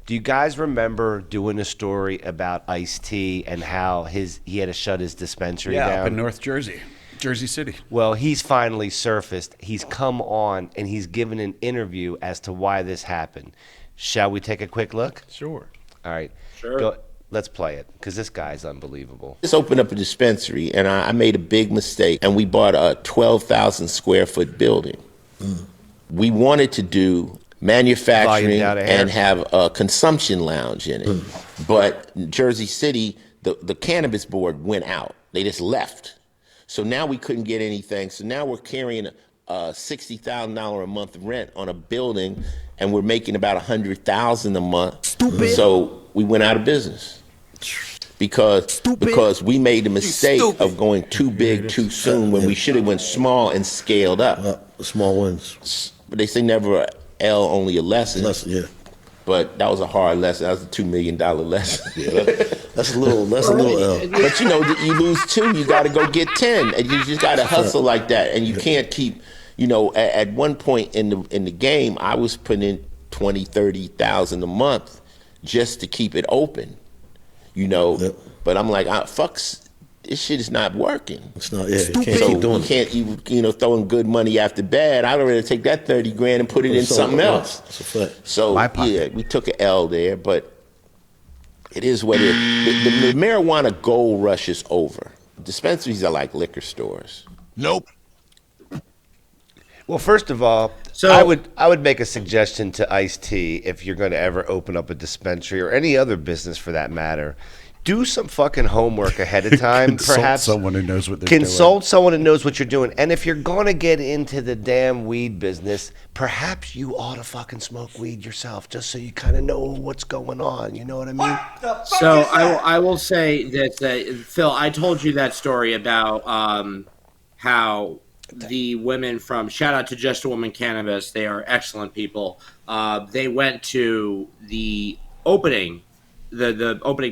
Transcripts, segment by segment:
Do you guys remember doing a story about Ice-T and how he had to shut his dispensary down? Yeah, up in North Jersey, Jersey City. Well, he's finally surfaced. He's come on and he's given an interview as to why this happened. Shall we take a quick look? Sure. All right. Sure. Let's play it because this guy's unbelievable. Just opened up a dispensary, and I made a big mistake, and we bought a 12,000 square foot building. We wanted to do manufacturing and have a consumption lounge in it. But Jersey City, the cannabis board went out. They just left. So now we couldn't get anything. So now we're carrying a $60,000 a month rent on a building, and we're making about $100,000 a month. Stupid. So we went out of business because we made the mistake of going too big too soon when we should have went small and scaled up. Small wins. But they say never L, only a lesson. Yeah. But that was a hard lesson. That was a $2 million lesson. Yeah, that's a little L. But you lose 2, you got to go get 10, and you just got to hustle like that. And you can't keep, at one point in the game, I was putting in $20,000-$30,000 a month just to keep it open, Yep. But I'm like, this shit is not working. It's not. Yeah, you can't keep doing it. You can't throwing good money after bad. I'd rather take that 30 grand and put it in something else. That's a fact. So yeah, we took an L there, but it is what it is. The marijuana gold rush is over. Dispensaries are like liquor stores. Nope. Well, first of all, So- I would make a suggestion to Ice-T if you're going to ever open up a dispensary or any other business for that matter. Do some fucking homework ahead of time. Consult someone who knows what they're Consult someone who knows what you're doing. And if you're going to get into the damn weed business, perhaps you ought to fucking smoke weed yourself just so you kind of know what's going on. You know what I mean? So I will say that, Phil, I told you that story about how the women from, shout out to Just a Woman Cannabis, they are excellent people. They went to the opening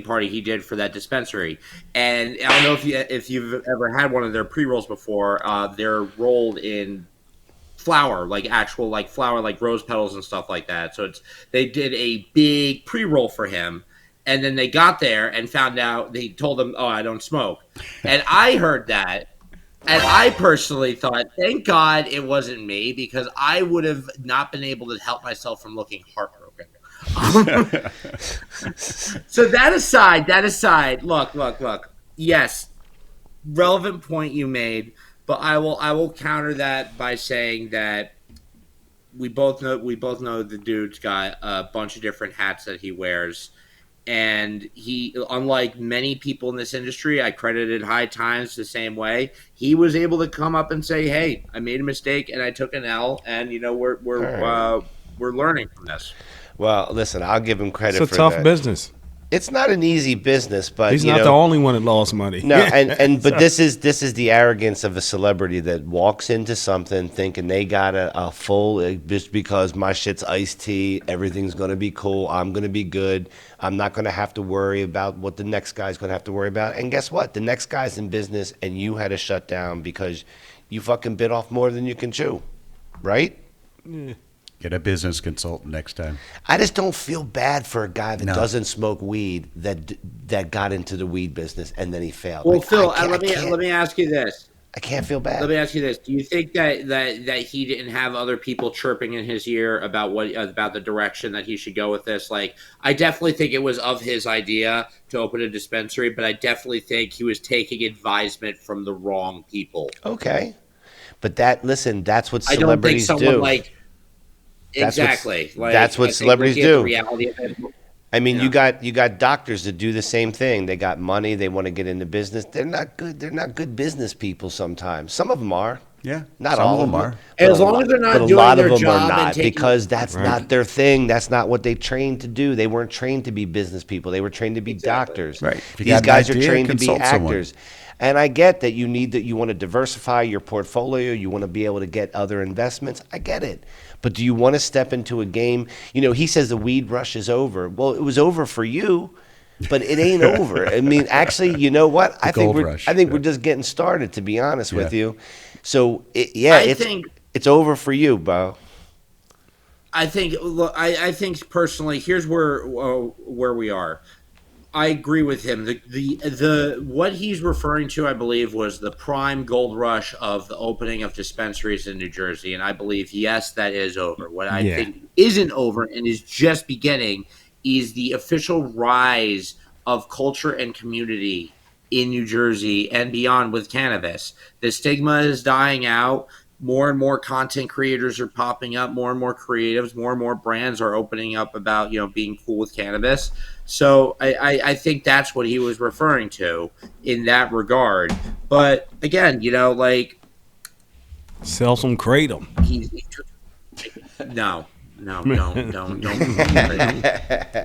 party he did for that dispensary, and I don't know if you've ever had one of their pre-rolls before. They're rolled in flower, like actual like flower, like rose petals and stuff like that. So they did a big pre-roll for him, and then they got there and found out, they told them, "Oh, I don't smoke," and I heard that. And I personally thought, thank God it wasn't me, because I would have not been able to help myself from looking heartbroken. So that aside, look. Yes, relevant point you made, but I will counter that by saying that we both know the dude's got a bunch of different hats that he wears. And he, unlike many people in this industry, I credited High Times the same way. He was able to come up and say, "Hey, I made a mistake and I took an L, and we're learning from this." Well, listen, I'll give him credit for that. It's a tough business. It's not an easy business, but he's not the only one that lost money. No, but this is the arrogance of a celebrity that walks into something thinking they got a full, just because my shit's iced tea, everything's gonna be cool, I'm gonna be good, I'm not gonna have to worry about what the next guy's gonna have to worry about. And guess what? The next guy's in business, and you had to shut down because you fucking bit off more than you can chew, right? Yeah. Get a business consultant next time. I just don't feel bad for a guy that doesn't smoke weed that got into the weed business and then he failed. Well, like, Phil, let me ask you this. I can't feel bad. Let me ask you this: do you think that he didn't have other people chirping in his ear about about the direction that he should go with this? Like, I definitely think it was of his idea to open a dispensary, but I definitely think he was taking advisement from the wrong people. Okay, but that's what celebrities do. I don't think someone exactly. That's what celebrities do. Reality of it. I mean, you got doctors that do the same thing. They got money. They want to get into business. They're not good. They're not good business people sometimes. Some of them are. Yeah, not all of them are. As long as they're not doing their job, are not, because that's not their thing. That's not what they trained to do. They weren't trained to be business people. They were trained to be doctors. Right. These guys are trained to be actors. And I get that you want to diversify your portfolio. You want to be able to get other investments. I get it. But do you want to step into a game? He says the weed rush is over. Well, it was over for you, but it ain't over. I mean, actually, you know what? I think we're just getting started, to be honest with you. So, I think it's over for you, Bo. I think look, I think personally, here's where we are. I agree with him. The what he's referring to, I believe, was the prime gold rush of the opening of dispensaries in New Jersey, and I believe yes, that is over. What I think isn't over and is just beginning is the official rise of culture and community in New Jersey and beyond with cannabis. The stigma is dying out. More and more content creators are popping up, more and more creatives, more and more brands are opening up about, being cool with cannabis. So I think that's what he was referring to in that regard. But again, like sell some kratom. he took no, don't.